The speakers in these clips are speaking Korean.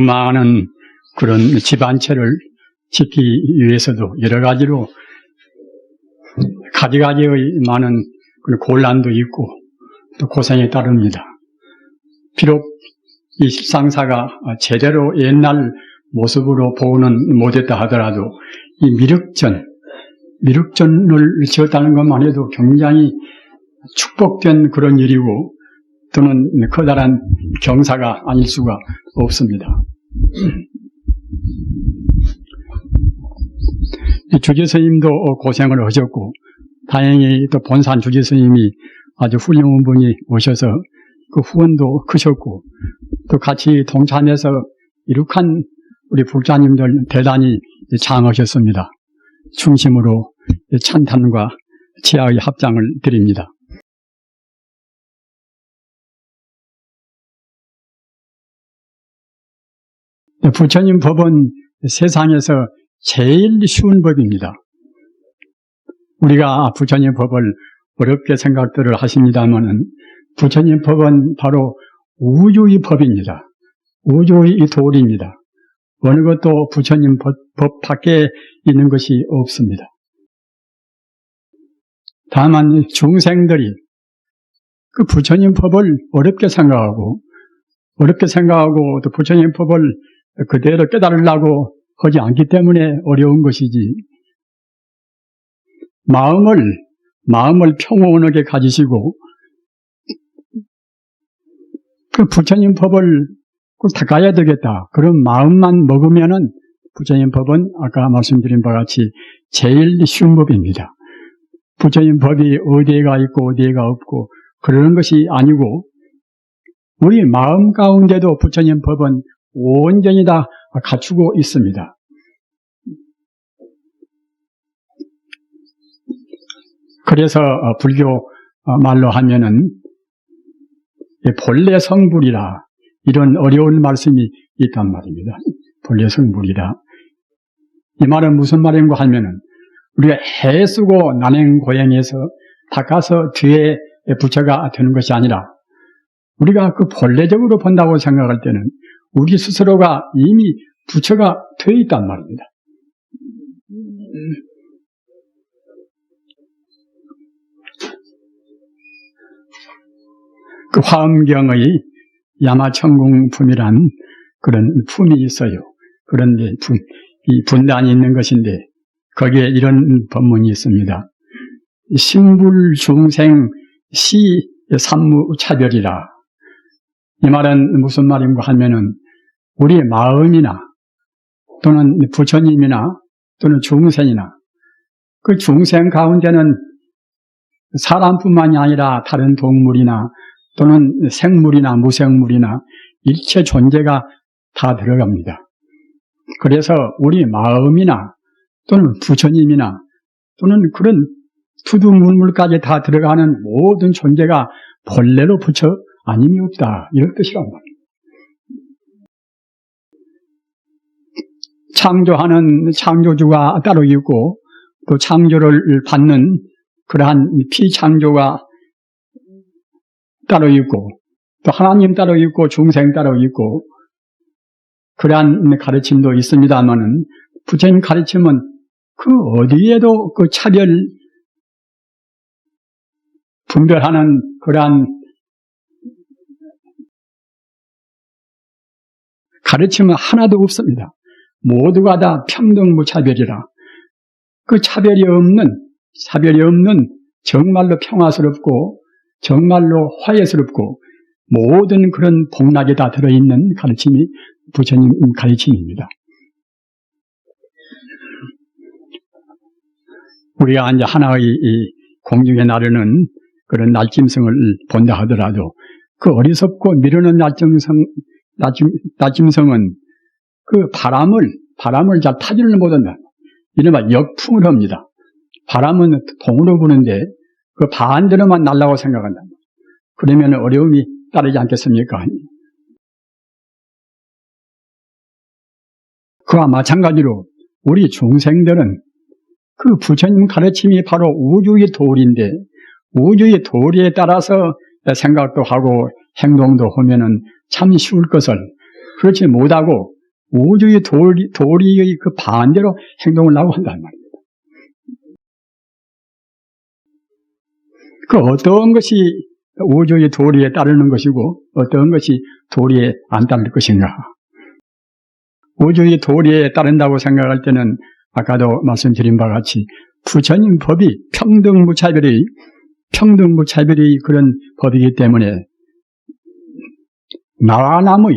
수많은 그런 집안체를 지키기 위해서도 여러 가지로 가지가지의 많은 그런 곤란도 있고 또 고생이 따릅니다. 비록 이 십상사가 제대로 옛날 모습으로 보고는 못했다 하더라도 이 미륵전을 지었다는 것만 해도 굉장히 축복된 그런 일이고 또는 커다란 경사가 아닐 수가 없습니다. 주지스님도 고생을 하셨고 다행히 또 본산 주지스님이 아주 훌륭한 분이 오셔서 그 후원도 크셨고 또 같이 동참해서 이룩한 우리 불자님들 대단히 장하셨습니다. 중심으로 찬탄과 지하의 합장을 드립니다. 부처님 법은 세상에서 제일 쉬운 법입니다. 우리가 부처님 법을 어렵게 생각들을 하십니다마는 부처님 법은 바로 우주의 법입니다. 우주의 도리입니다. 어느 것도 부처님 법 밖에 있는 것이 없습니다. 다만 중생들이 그 부처님 법을 어렵게 생각하고 또 부처님 법을 그대로 깨달으려고 하지 않기 때문에 어려운 것이지, 마음을 평온하게 가지시고 그 부처님 법을 꼭 닦아야 되겠다 그런 마음만 먹으면은 부처님 법은 아까 말씀드린 바와 같이 제일 쉬운 법입니다. 부처님 법이 어디에가 있고 어디에가 없고 그러는 것이 아니고 우리 마음 가운데도 부처님 법은 온전히 다 갖추고 있습니다. 그래서 불교 말로 하면은 본래 성불이라 이런 어려운 말씀이 있단 말입니다. 본래 성불이라. 이 말은 무슨 말인가 하면은 우리가 해쓰고 난행고행해서 닦아서 뒤에 부처가 되는 것이 아니라 우리가 그 본래적으로 본다고 생각할 때는 우리 스스로가 이미 부처가 되어 있단 말입니다. 그 화엄경의 야마천궁품이란 그런 품이 있어요. 그런데 이 분단이 있는 것인데 거기에 이런 법문이 있습니다. 신불중생 시 삼무차별이라. 이 말은 무슨 말인가 하면은 우리의 마음이나 또는 부처님이나 또는 중생이나 그 중생 가운데는 사람뿐만이 아니라 다른 동물이나 또는 생물이나 무생물이나 일체 존재가 다 들어갑니다. 그래서 우리 마음이나 또는 부처님이나 또는 그런 투두물물까지 다 들어가는 모든 존재가 본래로 부처 아님이 없다 이런 뜻이란 말입니다. 창조하는 창조주가 따로 있고 또 창조를 받는 그러한 피창조가 따로 있고 또 하나님 따로 있고 중생 따로 있고 그러한 가르침도 있습니다만은 부처님 가르침은 그 어디에도 그 차별 분별하는 그러한 가르침은 하나도 없습니다. 모두가 다 평등무차별이라. 그 차별이 없는 정말로 평화스럽고 정말로 화해스럽고 모든 그런 복락이 다 들어있는 가르침이 부처님 가르침입니다. 우리가 이제 하나의 이 공중에 나르는 그런 날짐승을 본다 하더라도 그 어리석고 미루는 날짐승은 그 바람을 잘 타지를 못한다. 이른바 역풍을 합니다. 바람은 동으로 부는데 그 반대로만 날라고 생각한다. 그러면 어려움이 따르지 않겠습니까? 그와 마찬가지로 우리 중생들은 그 부처님 가르침이 바로 우주의 도리인데 우주의 도리에 따라서 생각도 하고 행동도 하면은 참 쉬울 것을 그렇지 못하고 우주의 도리의 그 반대로 행동을 하고 한단 말입니다. 그 어떤 것이 우주의 도리에 따르는 것이고 어떤 것이 도리에 안 따를 것인가. 우주의 도리에 따른다고 생각할 때는 아까도 말씀드린 바와 같이 부처님 법이 평등무차별의 그런 법이기 때문에 나와 남을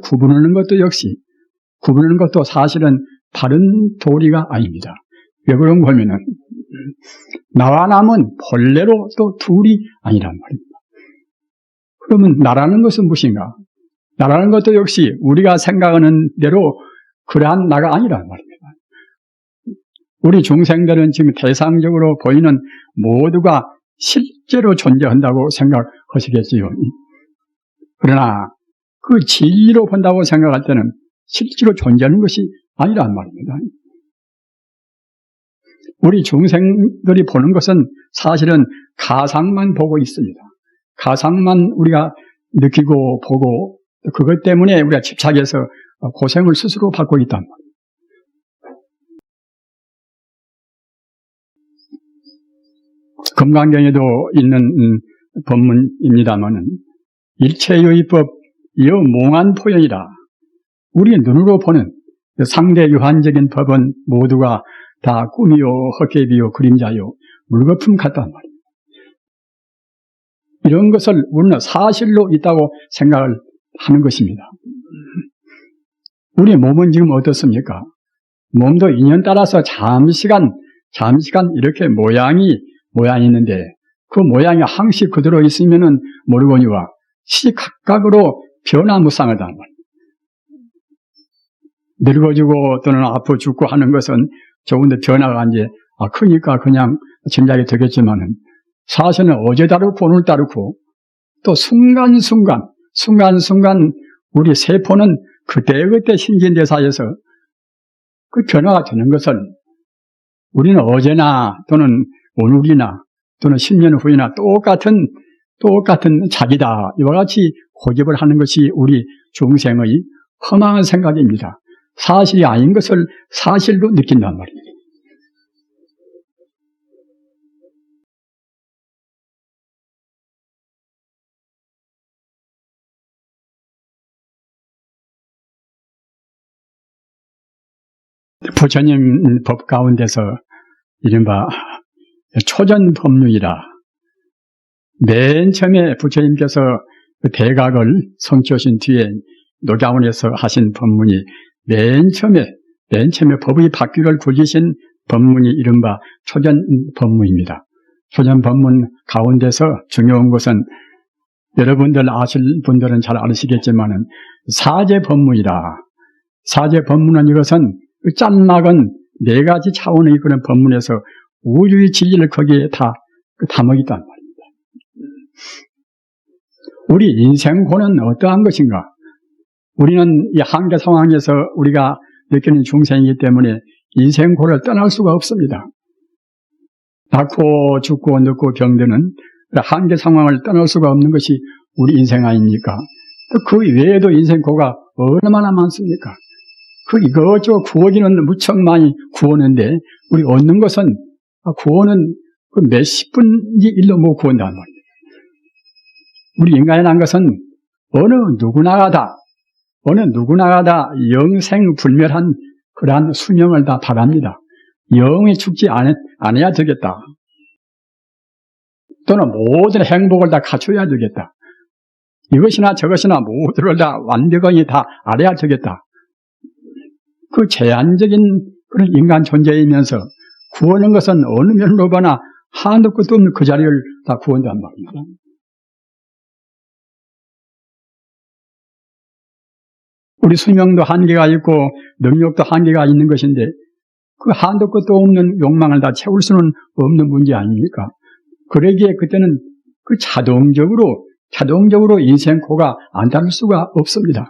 구분하는 것도 역시 구분하는 것도 사실은 바른 도리가 아닙니다. 왜 그런가 하면은 나와 남은 본래로 또 둘이 아니란 말입니다. 그러면 나라는 것은 무엇인가? 나라는 것도 역시 우리가 생각하는 대로 그러한 나가 아니란 말입니다. 우리 중생들은 지금 대상적으로 보이는 모두가 실제로 존재한다고 생각하시겠지요. 그러나 그 진리로 본다고 생각할 때는 실제로 존재하는 것이 아니란 말입니다. 우리 중생들이 보는 것은 사실은 가상만 보고 있습니다. 가상만 우리가 느끼고 보고 그것 때문에 우리가 집착해서 고생을 스스로 받고 있단 말입니다. 금강경에도 있는 법문입니다마는 일체유의법 이어 몽한 포현이라. 우리 눈으로 보는 상대 유한적인 법은 모두가 다 꿈이요 헛개비요 그림자요 물거품 같단 말입니다. 이런 것을 우리는 사실로 있다고 생각을 하는 것입니다. 우리 몸은 지금 어떻습니까? 몸도 인연 따라서 잠시간 이렇게 모양이 있는데 그 모양이 항시 그대로 있으면은 모르거니와 시각각으로 변화무쌍하단 말입니다. 늙어지고 또는 아프 죽고 하는 것은 조금더 변화가 이제 크니까 그냥 짐작이 되겠지만은 사실은 어제 다르고 오늘 다르고 또 순간순간 우리 세포는 그때그때 신진대사에서 그 변화가 되는 것을 우리는 어제나 또는 오늘이나 또는 10년 후이나 똑같은 자기다 이와 같이 고집을 하는 것이 우리 중생의 허망한 생각입니다. 사실이 아닌 것을 사실로 느낀단 말입니다. 부처님 법 가운데서 이른바 초전법륜이라 맨 처음에 부처님께서 그 대각을 성취하신 뒤에 녹야원에서 하신 법문이 맨 처음에 법의 바퀴를 굴리신 법문이 이른바 초전법문입니다. 초전법문 가운데서 중요한 것은 여러분들 아실 분들은 잘 아시겠지만은 사제법문이라. 사제법문은 이것은 그 짠막은 네 가지 차원의 그런 법문에서 우주의 진리를 거기에 다 담아있단 말입니다. 우리 인생고는 어떠한 것인가? 우리는 이 한계 상황에서 우리가 느끼는 중생이기 때문에 인생고를 떠날 수가 없습니다. 낳고 죽고 늙고 병드는 한계 상황을 떠날 수가 없는 것이 우리 인생 아닙니까? 그 외에도 인생고가 얼마나 많습니까? 그 이것저것 구하기는 무척 많이 구하는데 우리 얻는 것은 구원은 몇십 분이 일로 못 구한단 말이에요. 우리 인간이라는 것은 어느 누구나가 다 영생불멸한 그러한 수명을 다 바랍니다. 영원히 죽지 않아야 되겠다. 또는 모든 행복을 다 갖춰야 되겠다. 이것이나 저것이나 모두를 다 완벽하게 다 알아야 되겠다. 그 제한적인 그런 인간 존재이면서 구하는 것은 어느 면으로 보나 한도 끝도 없는 그 자리를 다 구한단 말입니다. 우리 수명도 한계가 있고 능력도 한계가 있는 것인데 그 한도 끝도 없는 욕망을 다 채울 수는 없는 문제 아닙니까? 그러기에 그때는 그 자동적으로 인생고가 안 닿을 수가 없습니다.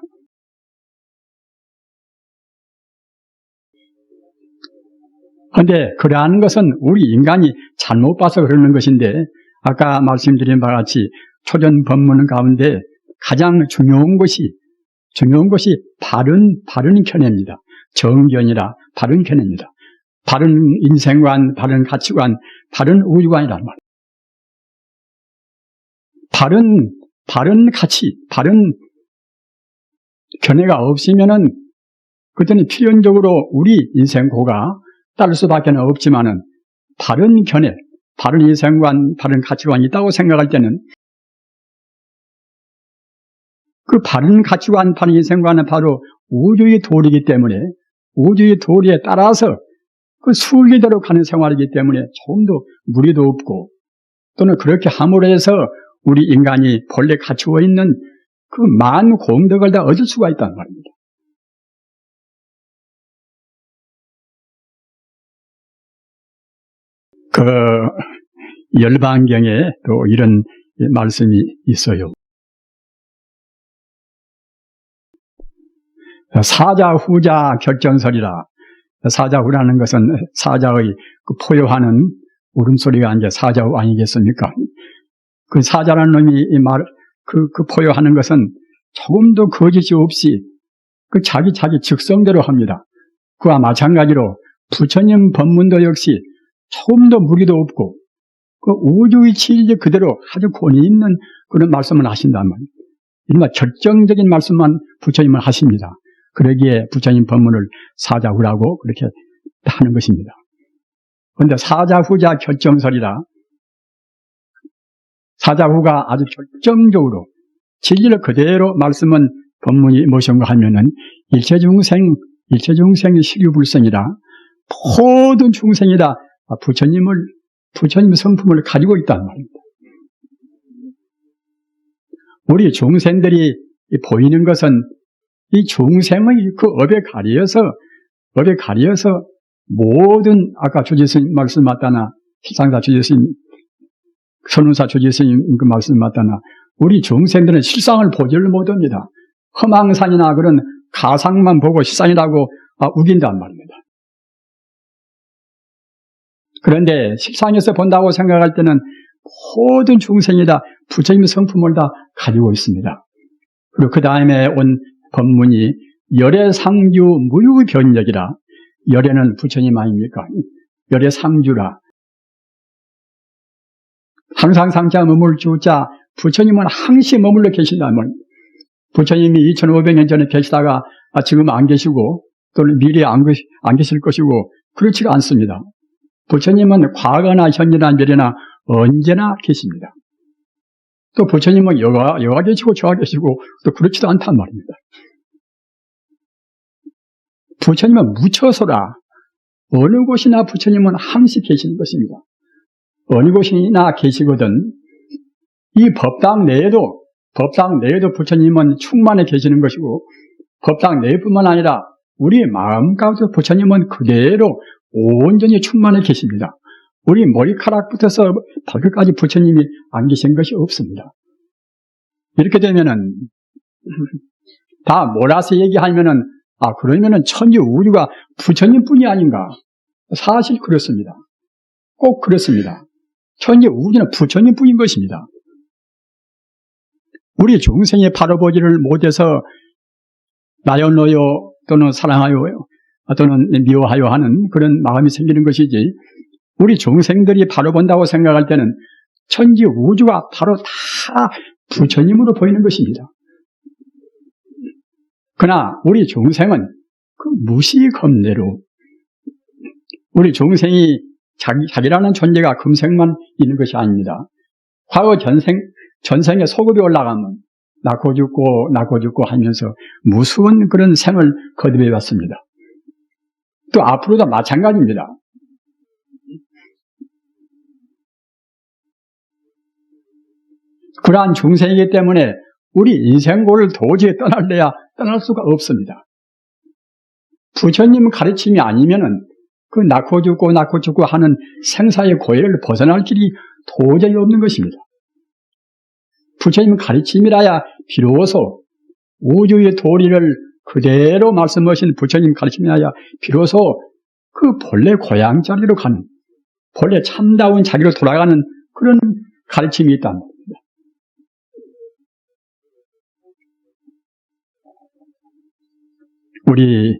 그런데 그러한 것은 우리 인간이 잘못 봐서 그러는 것인데 아까 말씀드린 바와 같이 초전 법문 가운데 가장 중요한 것이 중요한 것이 바른 견해입니다. 정견이라 바른 견해입니다. 바른 인생관, 바른 가치관, 바른 우주관이란 말이에요. 바른 가치, 바른 견해가 없으면은 그때는 필연적으로 우리 인생고가 따를 수밖에 없지만은 바른 견해, 바른 인생관, 바른 가치관이 있다고 생각할 때는 그 바른 가치관, 바른 인생관은 바로 우주의 도리이기 때문에 우주의 도리에 따라서 그 순리대로 가는 생활이기 때문에 조금도 무리도 없고 또는 그렇게 함으로 해서 우리 인간이 본래 갖추어 있는 그 만 공덕을 다 얻을 수가 있단 말입니다. 그 열반경에 또 이런 말씀이 있어요. 사자후자 결정설이라. 사자후라는 것은 사자의 그 포효하는 울음소리가 이제 사자후 아니겠습니까? 그 사자라는 놈이 그 포효하는 것은 조금도 거짓이 없이 그 자기 직성대로 합니다. 그와 마찬가지로 부처님 법문도 역시 조금도 무리도 없고 그 우주의 진리 그대로 아주 권위 있는 그런 말씀을 하신단 말입니다. 이른바 결정적인 말씀만 부처님은 하십니다. 그러기에 부처님 법문을 사자후라고 그렇게 하는 것입니다. 그런데 사자후자 결정설이라 사자후가 아주 결정적으로 진리를 그대로 말씀은 법문이 무엇인가 하면은 일체중생이 시류불성이라 모든 중생이 다 부처님의 성품을 가지고 있다는 말입니다. 우리 중생들이 보이는 것은 이 중생의 그 업에 가리어서 모든 아까 주지스님 말씀 맞다나 실상사 주지스님 선운사 주지스님 그 말씀 맞다나 우리 중생들은 실상을 보지를 못합니다. 험황산이나 그런 가상만 보고 실상이라고 우긴단 말입니다. 그런데 실상에서 본다고 생각할 때는 모든 중생이 다 부처님의 성품을 다 가지고 있습니다. 그리고 그 다음에 온 법문이 열애상주 무유변력이라. 열애는 부처님 아닙니까? 열애상주라. 항상 상자 머물 주자 부처님은 항시 머물러 계신다면 부처님이 2500년 전에 계시다가 지금 안 계시고 또는 미래에 안 계실 것이고 그렇지가 않습니다. 부처님은 과거나 현재나 미래나 언제나 계십니다. 또 부처님은 여가 계시고 저가 계시고 또 그렇지도 않단 말입니다. 부처님은 무처소라. 어느 곳이나 부처님은 항시 계시는 것입니다. 어느 곳이나 계시거든 이 법당 내에도 부처님은 충만해 계시는 것이고 법당 내뿐만 아니라 우리 마음 가운데 부처님은 그대로 온전히 충만해 계십니다. 우리 머리카락부터서 발끝까지 부처님이 안 계신 것이 없습니다. 이렇게 되면은 다 몰아서 얘기하면은 그러면은 천지 우주가 부처님뿐이 아닌가? 사실 그렇습니다. 꼭 그렇습니다. 천지 우주는 부처님뿐인 것입니다. 우리 중생이 바라보지를 못해서 나연노요 또는 사랑하여 또는 미워하여 하는 그런 마음이 생기는 것이지 우리 중생들이 바로 본다고 생각할 때는 천지 우주가 바로 다 부처님으로 보이는 것입니다. 그러나 우리 중생은 그 무시겁내로 우리 중생이 자기라는 존재가 금생만 있는 것이 아닙니다. 과거 전생에 소급이 올라가면 낳고 죽고 하면서 무수한 그런 생을 거듭해 왔습니다. 또 앞으로도 마찬가지입니다. 그러한 중생이기 때문에 우리 인생고를 도저히 떠날 수가 없습니다. 부처님 가르침이 아니면은 그 낳고 죽고 하는 생사의 고해를 벗어날 길이 도저히 없는 것입니다. 부처님 가르침이라야 비로소 우주의 도리를 그대로 말씀하신 부처님 가르침이라야 비로소 그 본래 고향 자리로 가는 본래 참다운 자기로 돌아가는 그런 가르침이 있단 말입니다. 우리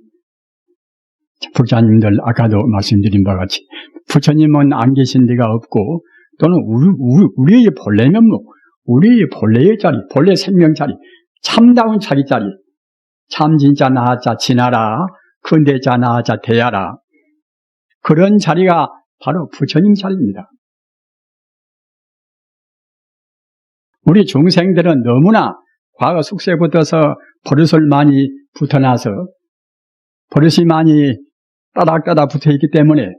부자님들 아까도 말씀드린 바와 같이 부처님은 안 계신 데가 없고 또는 우리의 본래 면목, 우리의 본래의 자리, 본래 생명 자리, 참다운 자기 자리, 참 진짜 나아자 지나라, 근대자 나아자 대야라, 그런 자리가 바로 부처님 자리입니다. 우리 중생들은 너무나 과거 숙세에 붙어서 버릇을 많이 붙어놔서 버릇이 많이 따닥따닥 붙어있기 때문에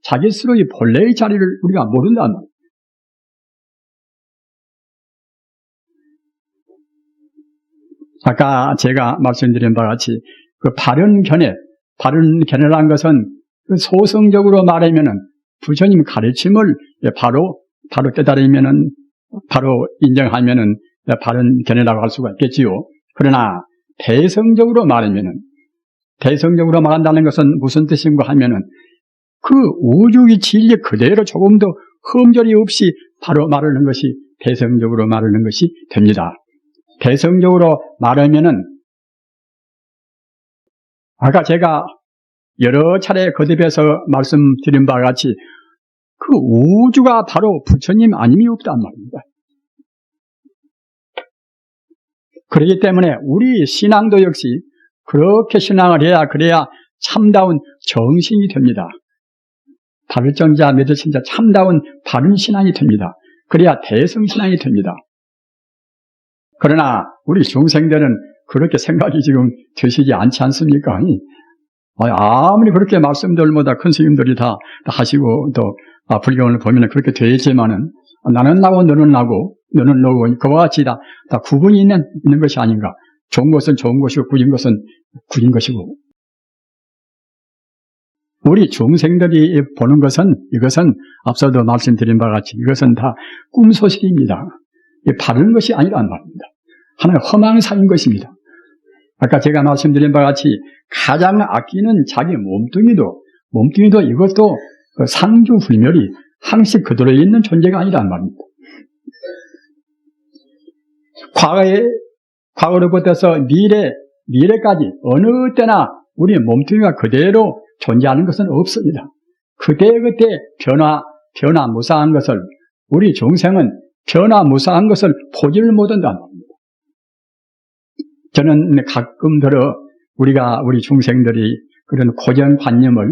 자기 스스로의 본래의 자리를 우리가 모른단 말이에요. 아까 제가 말씀드린 바와 같이 그 바른 견해라는 것은 그 소성적으로 말하면은 부처님 가르침을 바로 깨달으면은 바로 인정하면은 바른 견해라고 할 수가 있겠지요. 그러나 대성적으로 말하면은 대성적으로 말한다는 것은 무슨 뜻인가 하면은 그 우주의 진리 그대로 조금도 흠결이 없이 바로 말하는 것이 대성적으로 말하는 것이 됩니다. 대성적으로 말하면은 아까 제가 여러 차례 거듭해서 말씀드린 바와 같이 그 우주가 바로 부처님 아님이 없단 말입니다. 그렇기 때문에 우리 신앙도 역시 그렇게 신앙을 해야 그래야 참다운 정신이 됩니다. 발정자, 믿으신자 참다운 바른 신앙이 됩니다. 그래야 대성신앙이 됩니다. 그러나 우리 중생들은 그렇게 생각이 지금 되시지 않지 않습니까? 아무리 그렇게 말씀들마다 큰 스님들이 다 하시고 또 불경을 보면 그렇게 되지만은 나는 나고 너는 나고 너는 너고 그와 같이 다 구분이 있는 것이 아닌가. 좋은 것은 좋은 것이고 구린 것은 구린 것이고 우리 중생들이 보는 것은 이것은 앞서도 말씀드린 바와 같이 이것은 다 꿈소식입니다. 바른 것이 아니란 말입니다. 하나의 허망사인 것입니다. 아까 제가 말씀드린 바와 같이 가장 아끼는 자기 몸뚱이도 이것도 상주불멸이 항시 그대로 있는 존재가 아니란 말입니다. 과거로부터서 미래까지 어느 때나 우리 몸뚱이가 그대로 존재하는 것은 없습니다. 그때그때 변화무사한 것을 우리 중생은 변화무사한 것을 보지를 못한다는 겁니다. 저는 가끔 들어 우리 중생들이 그런 고정관념을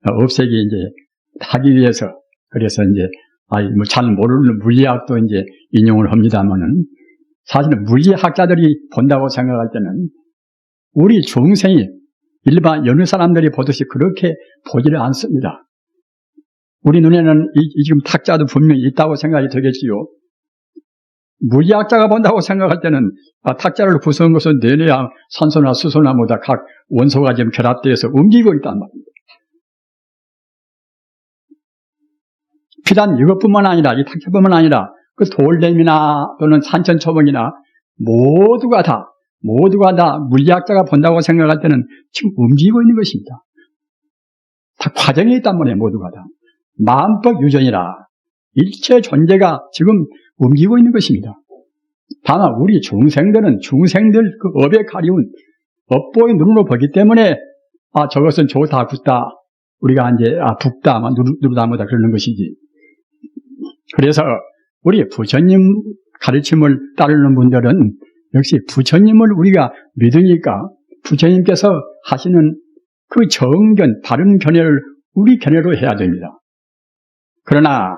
없애기 이제 하기 위해서 그래서 이제 잘 모르는 물리학도 이제 인용을 합니다만은 사실은 물리학자들이 본다고 생각할 때는 우리 중생이 일반 여느 사람들이 보듯이 그렇게 보지를 않습니다. 우리 눈에는 지금 탁자도 분명히 있다고 생각이 되겠지요. 물리학자가 본다고 생각할 때는 탁자를 구성한 것은 내내야 산소나 수소나 뭐다 각 원소가 지금 결합되어서 움직이고 있단 말입니다. 비단 이것뿐만 아니라 이 탁자뿐만 아니라 그 돌댐이나 또는 산천초봉이나 모두가 다 물리학자가 본다고 생각할 때는 지금 움직이고 있는 것입니다. 다 과정에 있단 말이에요. 모두가 다. 만법 유전이라 일체 존재가 지금 움직이고 있는 것입니다. 다만 우리 중생들 그 업에 가리운 업보의 눈으로 보기 때문에 저것은 좋다 굿다 우리가 이제 붓다 누르다 뭐다 그러는 것이지. 그래서 우리 부처님 가르침을 따르는 분들은 역시 부처님을 우리가 믿으니까 부처님께서 하시는 그 정견, 바른 견해를 우리 견해로 해야 됩니다. 그러나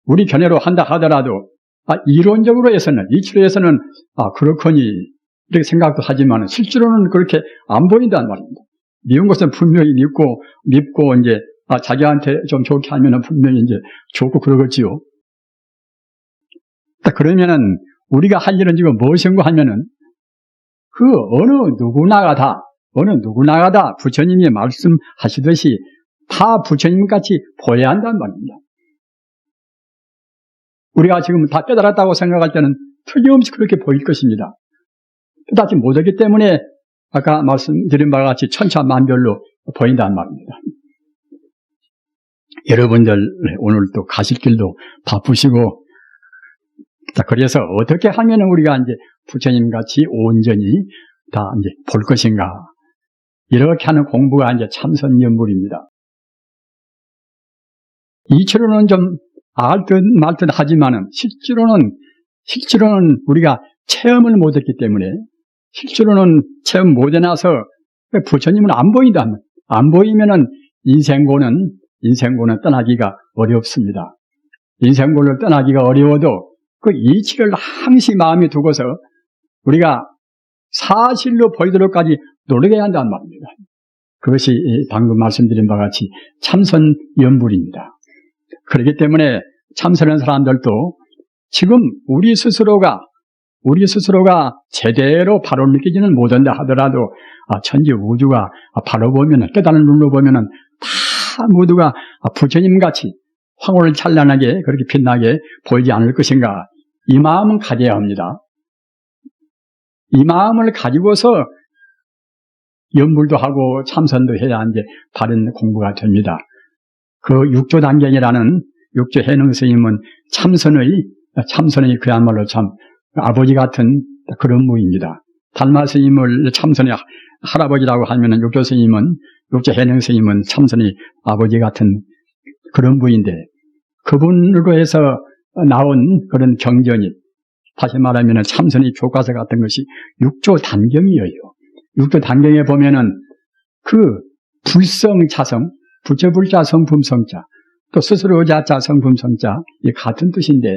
우리 견해로 한다 하더라도 이론적으로 해서는 이치로해서는 그렇거니 이렇게 생각도 하지만 실제로는 그렇게 안 보인다는 말입니다. 미운 것은 분명히 밉고 이제 자기한테 좀 좋게 하면은 분명히 이제 좋고 그러겠지요. 그러면은 우리가 할 일은 지금 무엇인가 하면은 그 어느 누구나가 다 부처님이 말씀하시듯이 다 부처님같이 보여야 한다는 말입니다. 우리가 지금 다 깨달았다고 생각할 때는 틀림없이 그렇게 보일 것입니다. 깨닫지 못하기 때문에 아까 말씀드린 바와 같이 천차만별로 보인다는 말입니다. 여러분들 오늘 또 가실 길도 바쁘시고 그래서 어떻게 하면 우리가 이제 부처님 같이 온전히 다 이제 볼 것인가. 이렇게 하는 공부가 이제 참선연불입니다. 이치로는 좀 알듯 말듯 하지만은 실제로는 우리가 체험을 못했기 때문에 실제로는 체험 못해놔서 부처님은 안 보인다. 안 보이면은 인생고는 떠나기가 어렵습니다. 인생고를 떠나기가 어려워도 그 이치를 항시 마음에 두고서 우리가 사실로 보이도록까지 노력해야 한다는 말입니다. 그것이 방금 말씀드린 바와 같이 참선연불입니다. 그렇기 때문에 참선하는 사람들도 지금 우리 스스로가 제대로 바로 느끼지는 못한다 하더라도 천지 우주가 바로 보면은 깨달은 눈으로 보면은 다 모두가 부처님같이 황홀 찬란하게 그렇게 빛나게 보이지 않을 것인가. 이 마음은 가져야 합니다. 이 마음을 가지고서 연불도 하고 참선도 해야 이제 바른 공부가 됩니다. 그 육조단경이라는 육조 해능 스님은 참선의 그야말로 참 아버지 같은 그런 무입니다. 달마 스님을 참선의 할아버지라고 하면은 육조 해능 스님은 참선의 아버지 같은 그런 분인데 그분으로 해서 나온 그런 경전이 다시 말하면 참선의 교과서 같은 것이 육조단경이에요. 육조단경에 보면은 그 불성자성, 부처불자 성품성자, 또 스스로자자 성품성자 이 같은 뜻인데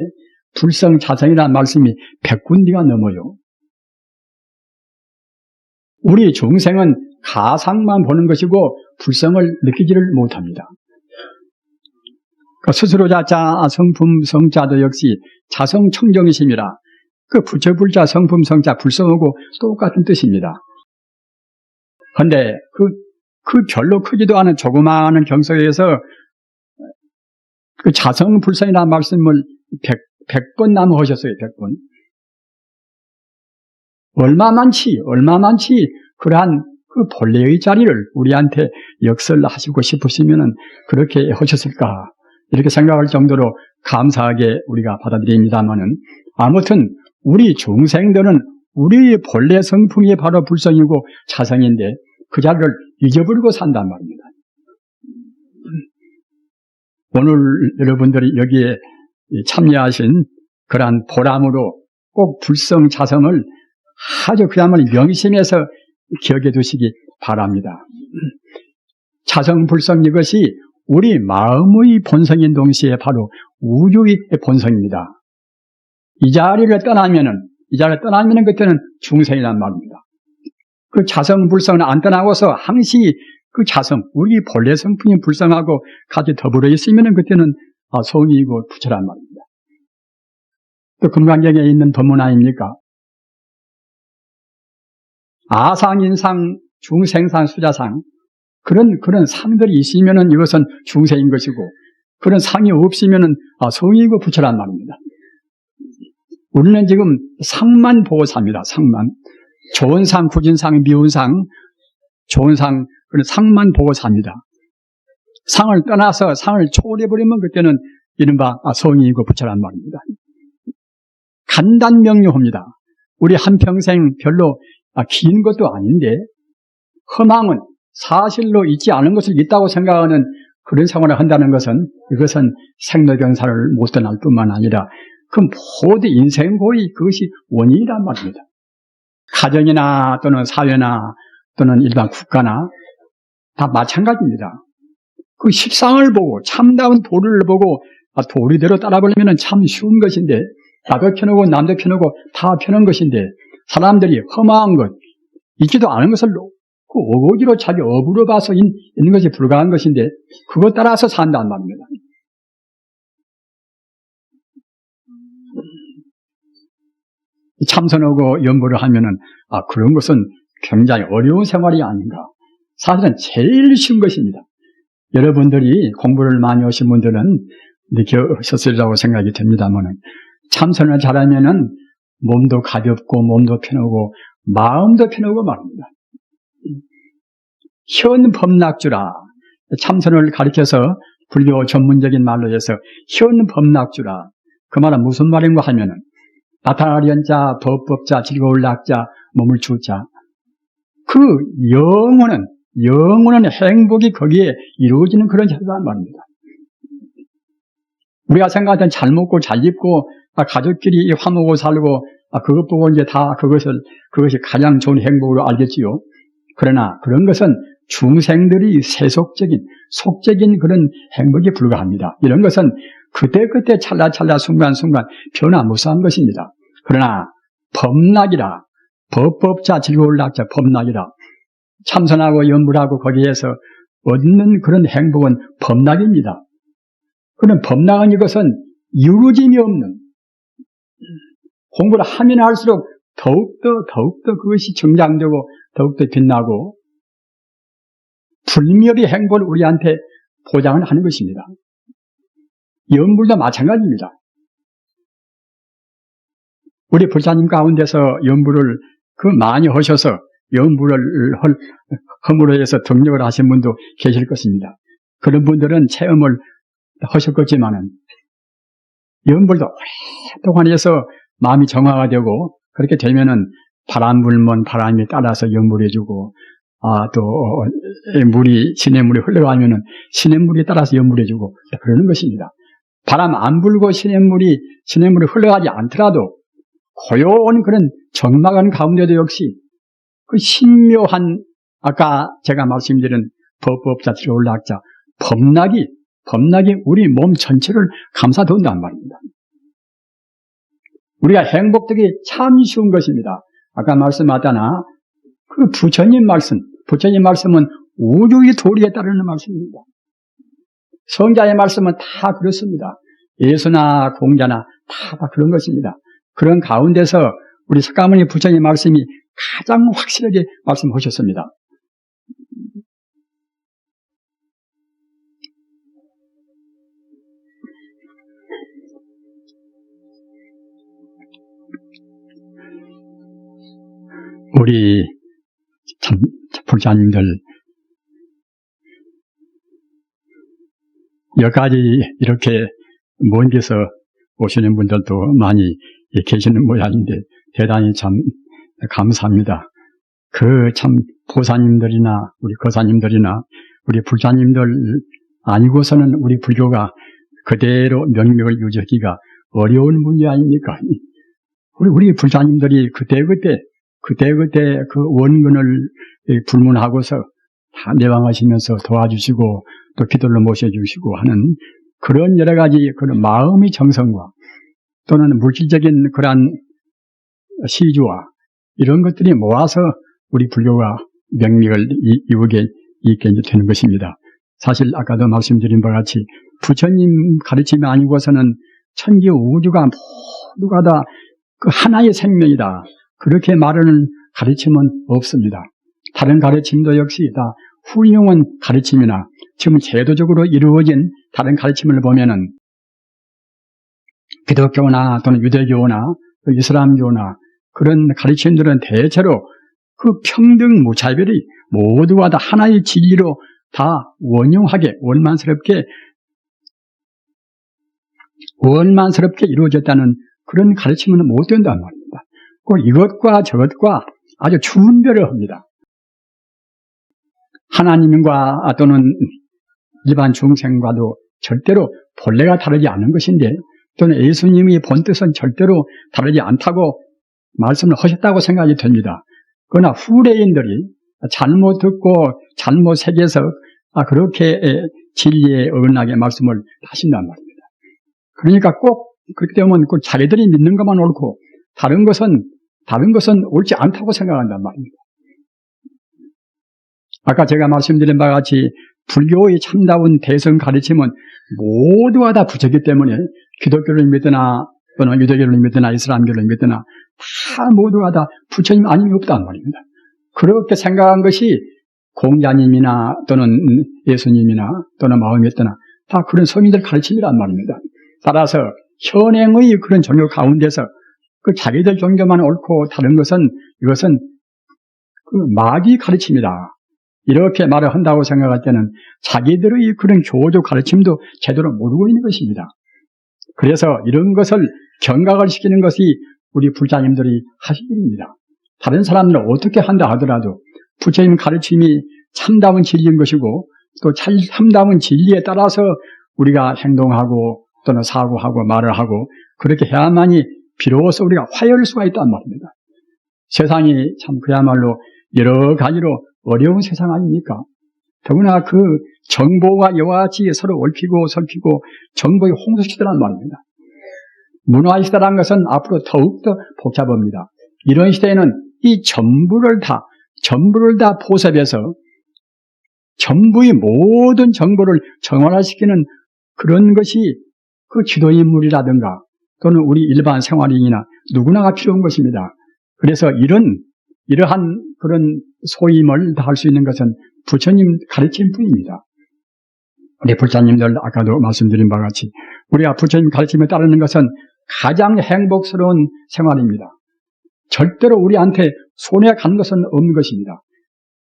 불성자성이라는 말씀이 100군데가 넘어요. 우리 중생은 가상만 보는 것이고 불성을 느끼지를 못합니다. 그 스스로자자 성품성자도 역시 자성청정이심이라 그 부처불자 성품성자 불성하고 똑같은 뜻입니다. 그런데 그 별로 크지도 않은 조그마한 경서에서 그 자성불성이라는 말씀을 100번 남하셨어요. 100번. 얼마만치 그러한 그 본래의 자리를 우리한테 역설하시고 싶으시면은 그렇게 하셨을까 이렇게 생각할 정도로 감사하게 우리가 받아들입니다만은 아무튼 우리 중생들은 우리의 본래 성품이 바로 불성이고 자성인데 그 자리를 잊어버리고 산단 말입니다. 오늘 여러분들이 여기에 참여하신 그러한 보람으로 꼭 불성 자성을 아주 그야말로 명심해서 기억해 두시기 바랍니다. 자성 불성 이것이 우리 마음의 본성인 동시에 바로 우주의 본성입니다. 이 자리를 떠나면은 그때는 중생이란 말입니다. 그 자성 불성을 안 떠나고서 항시 그 자성, 우리 본래 성품이 불성하고 같이 더불어 있으면은 그때는 성이고 부처란 말입니다. 또 금강경에 있는 법문 아닙니까? 아상, 인상, 중생상, 수자상 그런 상들이 있으면은 이것은 중생인 것이고 그런 상이 없으면은 성이고 부처란 말입니다. 우리는 지금 상만 보고 삽니다. 상만. 좋은 상, 굳은 상, 미운 상, 좋은 상, 그런 상만 보고 삽니다. 상을 떠나서 상을 초월해버리면 그때는 이른바 성이고 부처란 말입니다. 간단명료합니다. 우리 한평생 별로 긴 것도 아닌데 허망은 사실로 있지 않은 것을 있다고 생각하는 그런 생활을 한다는 것은 이것은 생로병사를 못 떠날 뿐만 아니라 그 모든 인생고의 그것이 원인이란 말입니다. 가정이나 또는 사회나 또는 일반 국가나 다 마찬가지입니다. 그 십상을 보고 참다운 도를 보고 도리대로 따라버리면 참 쉬운 것인데 나도 펴놓고 남도 펴놓고 다 펴놓은 것인데 사람들이 험한 것 있지도 않은 것을 그 오고기로 자기 업으로 봐서 있는 것이 불가한 것인데 그것 따라서 산다는 말입니다. 참선하고 연보를 하면은 그런 것은 굉장히 어려운 생활이 아닌가. 사실은 제일 쉬운 것입니다. 여러분들이 공부를 많이 하신 분들은 느끼셨으리라고 생각이 됩니다만은 참선을 잘하면은 몸도 가볍고 몸도 편하고 마음도 편하고 말입니다. 현법락주라. 참선을 가리켜서 불교 전문적인 말로 해서 현법락주라. 그 말은 무슨 말인가 하면은 나타나리 연자, 법법자, 즐거울 낙자, 몸을 주자. 그 영원한 행복이 거기에 이루어지는 그런 자리란 말입니다. 우리가 생각할 땐 잘 먹고 잘 입고, 가족끼리 화목하고 살고, 그것 보고 이제 다 그것이 가장 좋은 행복으로 알겠지요. 그러나 그런 것은 중생들이 세속적인, 속적인 그런 행복에 불과합니다. 이런 것은 그때그때 찰나찰나 순간순간 변화무쌍한 것입니다. 그러나 법락이라, 법법자 즐거울락자 법락이라, 참선하고 연불하고 거기에서 얻는 그런 행복은 법락입니다. 그런 법락은 이것은 이루어짐이 없는, 공부를 하면 할수록 더욱더 그것이 정장되고 더욱더 빛나고 불멸의 행복을 우리한테 보장을 하는 것입니다. 연불도 마찬가지입니다. 우리 불사님 가운데서 연불을 많이 하셔서 연불을 허물어 해서 등록을 하신 분도 계실 것입니다. 그런 분들은 체험을 하셨겠지만은 연불도 오랫동안 해서 마음이 정화가 되고 그렇게 되면은 바람 불면 바람에 따라서 연불해주고 또 시냇물이 흘러가면은 시냇물에 따라서 연불해주고 그러는 것입니다. 바람 안 불고 시냇물이 흘러가지 않더라도 고요한 그런 적막한 가운데도 역시 그 신묘한 아까 제가 말씀드린 법법자 즐거울락자 법락이 우리 몸 전체를 감싸돈단 말입니다. 우리가 행복되기 참 쉬운 것입니다. 아까 말씀하다나 그 부처님 말씀은 우주의 도리에 따르는 말씀입니다. 성자의 말씀은 다 그렇습니다. 예수나 공자나 다 그런 것입니다. 그런 가운데서 우리 석가모니 부처님 말씀이 가장 확실하게 말씀하셨습니다. 우리 참 불자님들 여기까지 이렇게 먼 데서 오시는 분들도 많이 계시는 모양인데 대단히 참 감사합니다. 그 참 보사님들이나 우리 거사님들이나 우리 불자님들 아니고서는 우리 불교가 그대로 명맥을 유지하기가 어려운 문제 아닙니까? 우리 불자님들이 그때그때 그 원근을 불문하고서 다 내방하시면서 도와주시고 또 기도를 모셔주시고 하는 그런 여러 가지 그런 마음의 정성과 또는 물질적인 그러한 시주와 이런 것들이 모아서 우리 불교가 명맥을 이루게 있게 되는 것입니다. 사실 아까도 말씀드린 바와 같이 부처님 가르침이 아니고서는 천지 우주가 모두가 다 그 하나의 생명이다. 그렇게 말하는 가르침은 없습니다. 다른 가르침도 역시 다 훌륭한 가르침이나 지금 제도적으로 이루어진 다른 가르침을 보면은 기독교나 또는 유대교나 이슬람교나 그런 가르침들은 대체로 그 평등 무차별이 모두가 다 하나의 진리로 다 원용하게 원만스럽게 이루어졌다는 그런 가르침은 못 된단 말입니다. 꼭 이것과 저것과 아주 추분별을 합니다. 하나님과 또는 일반 중생과도 절대로 본래가 다르지 않은 것인데 또는 예수님의 본뜻은 절대로 다르지 않다고 말씀을 하셨다고 생각이 됩니다. 그러나 후래인들이 잘못 듣고 잘못 새겨서 그렇게 진리에 어긋나게 말씀을 하신단 말입니다. 그러니까 꼭 그렇게 되면 꼭 자기들이 믿는 것만 옳고 다른 것은 옳지 않다고 생각한단 말입니다. 아까 제가 말씀드린 바와 같이 불교의 참다운 대성 가르침은 모두가 다 부처이기 때문에 기독교를 믿으나 또는 유대교를 믿으나 이슬람교를 믿으나 다 모두가 다 부처님 아님이 없단 말입니다. 그렇게 생각한 것이 공자님이나 또는 예수님이나 또는 마음에떠나 다 그런 성인들 가르침이란 말입니다. 따라서 현행의 그런 종교 가운데서 그 자기들 종교만 옳고 다른 것은 이것은 그 마귀 가르침이다. 이렇게 말을 한다고 생각할 때는 자기들의 그런 교조 가르침도 제대로 모르고 있는 것입니다. 그래서 이런 것을 경각을 시키는 것이 우리 불자님들이 하실 일입니다. 다른 사람들은 어떻게 한다 하더라도 부처님 가르침이 참다운 진리인 것이고 또 참다운 진리에 따라서 우리가 행동하고 또는 사고하고 말을 하고 그렇게 해야만이 비로소 우리가 화해할 수가 있단 말입니다. 세상이 참 그야말로 여러 가지로 어려운 세상 아닙니까? 더구나 그 정보가 이와 같이 서로 얽히고 설키고 정보의 홍수시대란 말입니다. 문화시대라는 것은 앞으로 더욱더 복잡합니다. 이런 시대에는 이 전부를 다 포섭해서 전부의 모든 정보를 정원화시키는 그런 것이 그 지도인물이라든가 또는 우리 일반 생활인이나 누구나가 필요한 것입니다. 그래서 이러한 그런 소임을 다 할 수 있는 것은 부처님 가르침뿐입니다. 우리 부처님들 아까도 말씀드린 바와 같이 우리가 부처님 가르침에 따르는 것은 가장 행복스러운 생활입니다. 절대로 우리한테 손해 간 것은 없는 것입니다.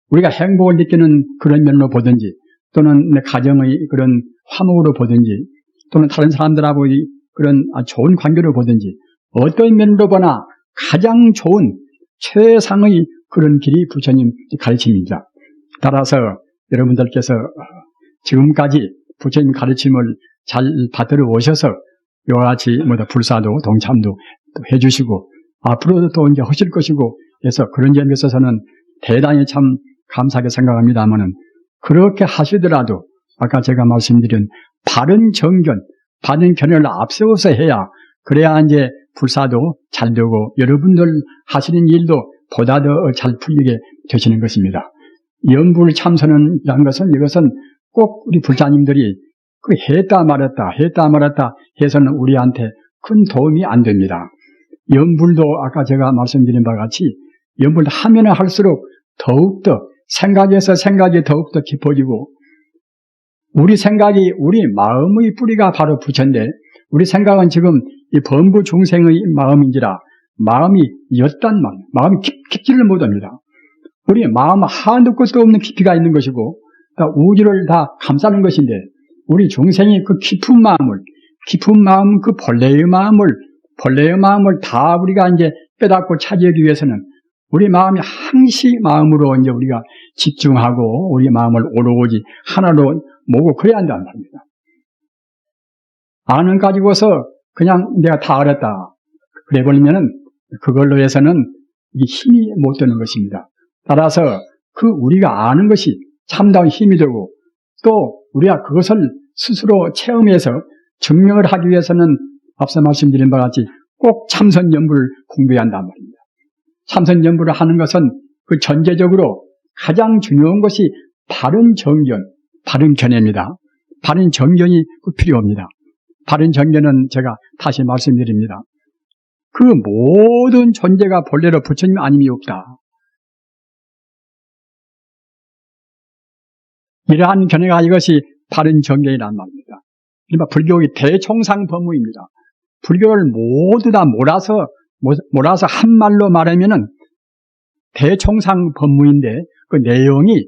우리가 행복을 느끼는 그런 면으로 보든지 또는 내 가정의 그런 화목으로 보든지 또는 다른 사람들하고의 그런 좋은 관계로 보든지 어떤 면으로 보나 가장 좋은 최상의 그런 길이 부처님 가르침입니다. 따라서 여러분들께서 지금까지 부처님 가르침을 잘 받들어 오셔서 이와 같이 불사도 동참도 또 해주시고 앞으로도 또 이제 하실 것이고 해서 그런 점에 있어서는 대단히 참 감사하게 생각합니다만은 그렇게 하시더라도 아까 제가 말씀드린 바른 정견, 바른 견해를 앞세워서 해야 그래야 이제 불사도 잘 되고 여러분들 하시는 일도 보다 더 잘 풀리게 되시는 것입니다. 연불 참선이라는 것은 이것은 꼭 우리 불자님들이 그 했다 말았다 해서는 우리한테 큰 도움이 안 됩니다. 연불도 아까 제가 말씀드린 바와 같이 연불도 하면 할수록 더욱더 생각이 더욱더 깊어지고 우리 생각이 우리 마음의 뿌리가 바로 부처인데 우리 생각은 지금 이 범부 중생의 마음인지라 마음이 옅단 말, 마음이 깊지를 못합니다. 우리 마음 한도 끝도 없는 깊이가 있는 것이고 우주를 다 감싸는 것인데 우리 중생이 그 깊은 마음, 그 본래의 마음을 다 우리가 이제 빼닫고 차지하기 위해서는 우리 마음이 항시 마음으로 이제 우리가 집중하고 우리 마음을 오로지 하나로 모으고 그래야 한다는 말입니다. 아는 가지고서 그냥 내가 다 알았다. 그래 버리면은 그걸로 해서는 이게 힘이 못 되는 것입니다. 따라서 그 우리가 아는 것이 참다운 힘이 되고 또 우리가 그것을 스스로 체험해서 증명을 하기 위해서는 앞서 말씀드린 바와 같이 꼭 참선연불을 공부해야 한단 말입니다. 참선연불을 하는 것은 그 전제적으로 가장 중요한 것이 바른 정견, 바른 견해입니다. 바른 정견이 필요합니다. 바른 정견은 제가 다시 말씀드립니다. 그 모든 존재가 본래로 부처님 아님이 없다. 이러한 견해가 이것이 바른 정견이란 말입니다. 그러니까 불교의 대총상 법무입니다. 불교를 모두 다 몰아서 한 말로 말하면은 대총상 법무인데 그 내용이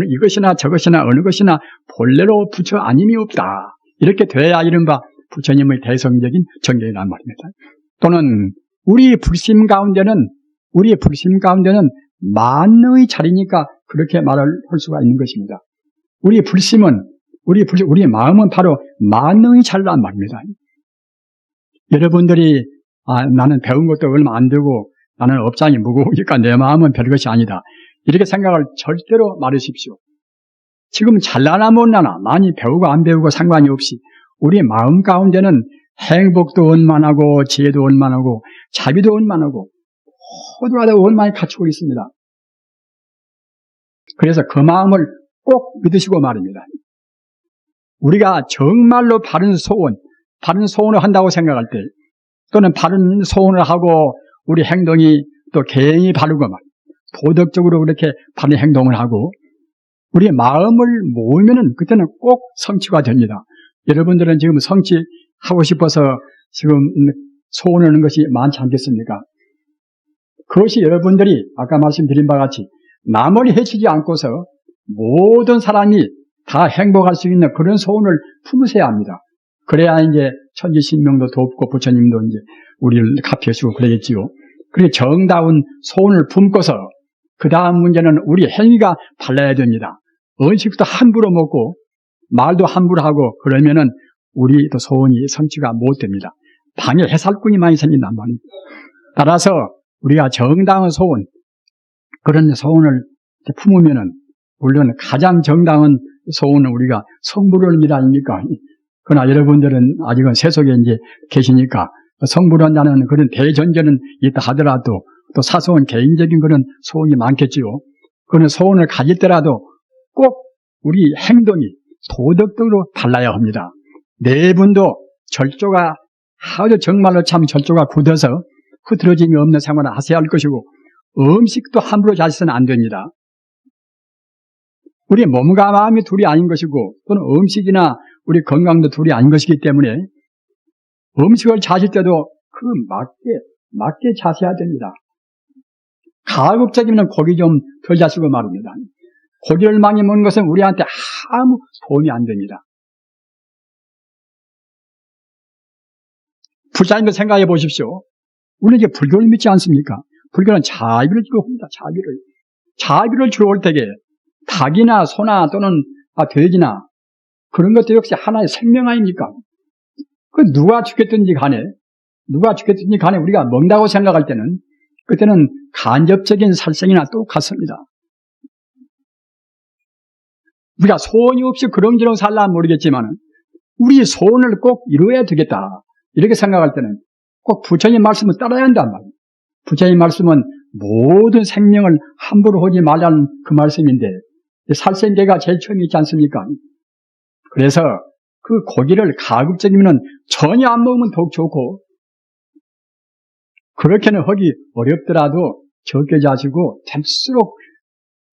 이것이나 저것이나 어느 것이나 본래로 부처 아님이 없다. 이렇게 돼야 이른바 부처님의 대성적인 정견이란 말입니다. 또는 우리 불심 가운데는 만능의 자리니까 그렇게 말을 할 수가 있는 것입니다. 우리 마음은 바로 만능의 자리란 말입니다. 여러분들이 나는 배운 것도 얼마 안 되고 나는 업장이 무거우니까 내 마음은 별것이 아니다. 이렇게 생각을 절대로 말하십시오. 지금 잘나나 못나나 많이 배우고 안 배우고 상관이 없이 우리 마음 가운데는 행복도 원만하고 지혜도 원만하고 자비도 원만하고 모두가 다 원만히 갖추고 있습니다. 그래서 그 마음을 꼭 믿으시고 말입니다. 우리가 정말로 바른 소원을 한다고 생각할 때 또는 바른 소원을 하고 우리 행동이 또 개인이 바르고 도덕적으로 그렇게 바른 행동을 하고 우리의 마음을 모으면은 그때는 꼭 성취가 됩니다. 여러분들은 지금 성취하고 싶어서 지금 소원을 하는 것이 많지 않겠습니까? 그것이 여러분들이 아까 말씀드린 바와 같이 남을 해치지 않고서 모든 사람이 다 행복할 수 있는 그런 소원을 품으셔야 합니다. 그래야 이제 천지신명도 돕고 부처님도 이제 우리를 갚여주고 그러겠지요. 그렇게 정다운 소원을 품고서 그 다음 문제는 우리 행위가 달라야 됩니다. 음식도 함부로 먹고 말도 함부로 하고 그러면은 우리 또 소원이 성취가 못 됩니다. 방해 해살꾼이 많이 생긴단 말입니다. 따라서 우리가 정당한 소원, 그런 소원을 품으면은 물론 가장 정당한 소원은 우리가 성불원일 아닙니까? 그러나 여러분들은 아직은 세속에 이제 계시니까 성불원이라는 그런 대전제는 있다 하더라도 또 사소한 개인적인 그런 소원이 많겠지요. 그런 소원을 가질 때라도 꼭 우리 행동이 도덕적으로 달라야 합니다. 네 분도 절조가 아주 정말로 참 절조가 굳어서 흐트러짐이 없는 생활을 하셔야 할 것이고 음식도 함부로 자셔서는 안 됩니다. 우리 몸과 마음이 둘이 아닌 것이고 또는 음식이나 우리 건강도 둘이 아닌 것이기 때문에 음식을 자실 때도 그 맞게 자셔야 됩니다. 가급적이면 고기 좀 덜 자시고 말입니다. 고기를 많이 먹는 것은 우리한테 아무 도움이 안 됩니다. 부자님도 생각해 보십시오. 우리는 이제 불교를 믿지 않습니까? 불교는 자비를 주고합니다. 자비를 주러 올 때에 닭이나 소나 또는 돼지나 그런 것도 역시 하나의 생명 아닙니까? 그 누가 죽겠든지 간에 우리가 먹는다고 생각할 때는 그때는 간접적인 살생이나 똑같습니다. 우리가 소원이 없이 그런저런 살라 모르겠지만 우리 소원을 꼭 이루어야 되겠다 이렇게 생각할 때는 꼭 부처님 말씀을 따라야 한단 말이에요. 부처님 말씀은 모든 생명을 함부로 하지 말라는 그 말씀인데 살생계가 제일 처음에 있지 않습니까? 그래서 그 고기를 가급적이면 전혀 안 먹으면 더욱 좋고 그렇게는 하기 어렵더라도 적게 자시고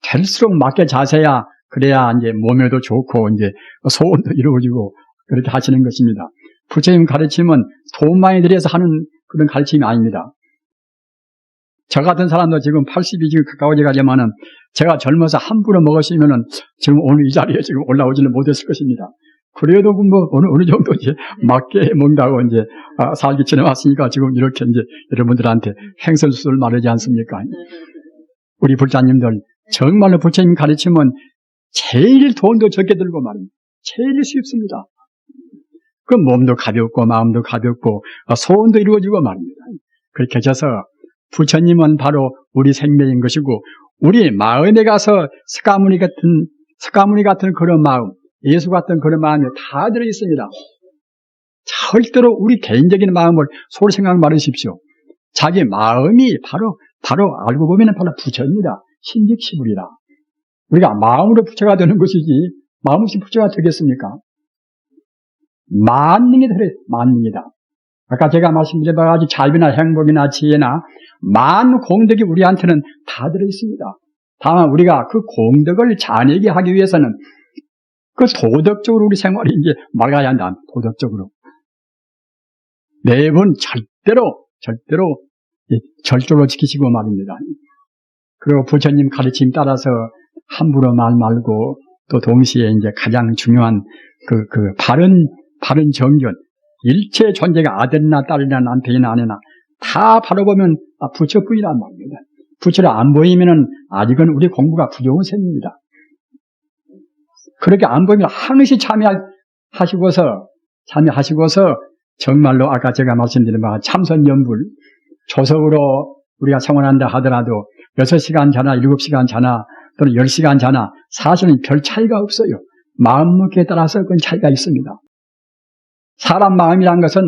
될수록 맞게 자세야 그래야 이제 몸에도 좋고 이제 소원도 이루어지고 그렇게 하시는 것입니다. 부처님 가르침은 돈 많이 들여서 하는 그런 가르침이 아닙니다. 저 같은 사람도 지금 80이 지금 가까워져 가지만은 제가 젊어서 함부로 먹었으면은 지금 오늘 이 자리에 지금 올라오지는 못했을 것입니다. 그래도 뭐 어느 정도 이제 맞게 먹는다고 이제 살기 지내왔으니까 지금 이렇게 이제 여러분들한테 행설수설 말하지 않습니까? 우리 불자님들 정말로 부처님 가르침은 제일 돈도 적게 들고 말입니다. 제일 쉽습니다. 그 몸도 가볍고 마음도 가볍고 소원도 이루어지고 말입니다. 그렇게 해서 부처님은 바로 우리 생명인 것이고 우리 마음에 가서 석가모니 같은 그런 마음, 예수 같은 그런 마음이 다 들어있습니다. 절대로 우리 개인적인 마음을 소리 생각 말으십시오. 자기 마음이 바로 알고 보면 바로 부처입니다. 신직시불이다. 우리가 마음으로 부처가 되는 것이지 마음 없이 부처가 되겠습니까? 만능이다. 아까 제가 말씀드린 바와 같이 자비나 행복이나 지혜나 많은 공덕이 우리한테는 다 들어있습니다. 다만 우리가 그 공덕을 자네게 하기 위해서는 그 도덕적으로 우리 생활이 이제 막아야 한다. 도덕적으로. 매번 절대로 절조로 지키시고 말입니다. 그리고 부처님 가르침 따라서 함부로 말 말고 또 동시에 이제 가장 중요한 바른 정견. 일체 존재가 아들이나 딸이나 남편이나 아내나 다 바로 보면 부처뿐이란 말입니다. 부처를 안 보이면은 아직은 우리 공부가 부족한 셈입니다. 그렇게 안 보이면 항시 참여하시고서 정말로 아까 제가 말씀드린 바와 참선연불 조석으로 우리가 생활한다 하더라도 6시간 자나 7시간 자나 또는 10시간 자나 사실은 별 차이가 없어요. 마음 먹기에 따라서 그건 차이가 있습니다. 사람 마음이란 것은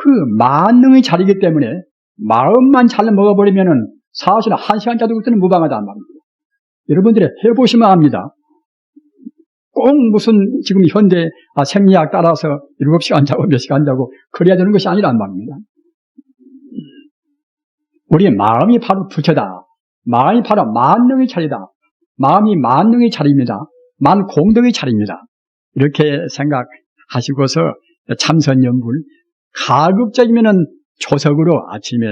그 만능의 자리이기 때문에 마음만 잘 먹어버리면은 사실은 1시간 자도 그때는 무방하단 말입니다. 여러분들이 해보시면 압니다. 꼭 무슨 지금 현대 생리학 따라서 7시간 자고 몇 시간 자고 그래야 되는 것이 아니란 말입니다. 우리 마음이 바로 부처다. 마음이 바로 만능의 자리다. 마음이 만능의 자리입니다. 만공덕의 자리입니다. 이렇게 생각하시고서 참선연불 가급적이면은 조석으로 아침에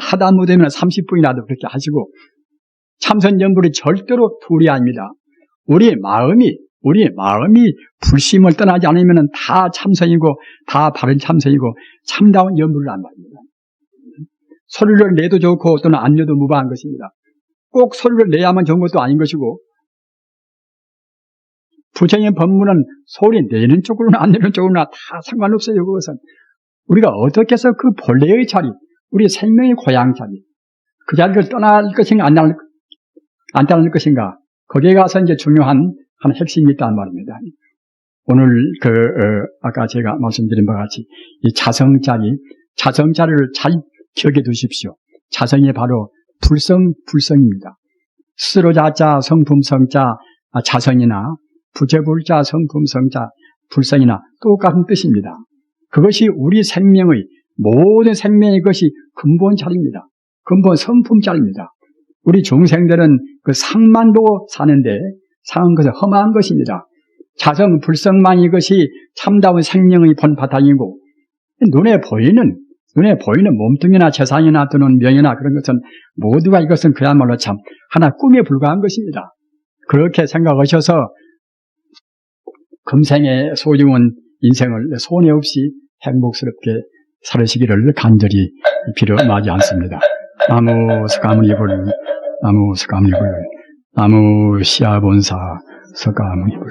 하다 못하면 30분이라도 그렇게 하시고 참선연불이 절대로 둘이 아닙니다. 우리 마음이 불심을 떠나지 않으면 다 참선이고 다 바른 참선이고 참다운 연불을 안 말입니다. 소리를 내도 좋고 또는 안 내도 무방한 것입니다. 꼭 소리를 내야만 좋은 것도 아닌 것이고, 부처님의 법문은 소리 내는 쪽으로나 안 내는 쪽으로나 다 상관없어요. 그것은 우리가 어떻게 해서 그 본래의 자리, 우리 생명의 고향 자리, 그 자리를 떠날 것인가 안 떠날 것인가, 거기에 가서 이제 중요한 한 핵심이 있다는 말입니다. 오늘 아까 제가 말씀드린 바와 같이 이 자성자리를 잘 기억해 두십시오. 자성이 바로 불성입니다. 스스로 자자, 성품 성자, 자성이나 부재불자, 성품 성자, 불성이나 똑같은 뜻입니다. 그것이 우리 생명의, 모든 생명의 것이 근본 자리입니다. 근본 성품 자리입니다. 우리 중생들은 그 상만 보고 사는데 상은 것은 험한 것입니다. 자성, 불성만 이것이 참다운 생명의 본 바탕이고, 눈에 보이는 몸뚱이나 재산이나 또는 명예나 그런 것은 모두가 이것은 그야말로 참 하나 꿈에 불과한 것입니다. 그렇게 생각하셔서 금생의 소중한 인생을 손해 없이 행복스럽게 살으시기를 간절히 빌어마지 않습니다. 나무 석가모니불, 나무 석가모니불, 나무 시아본사 석가모니불.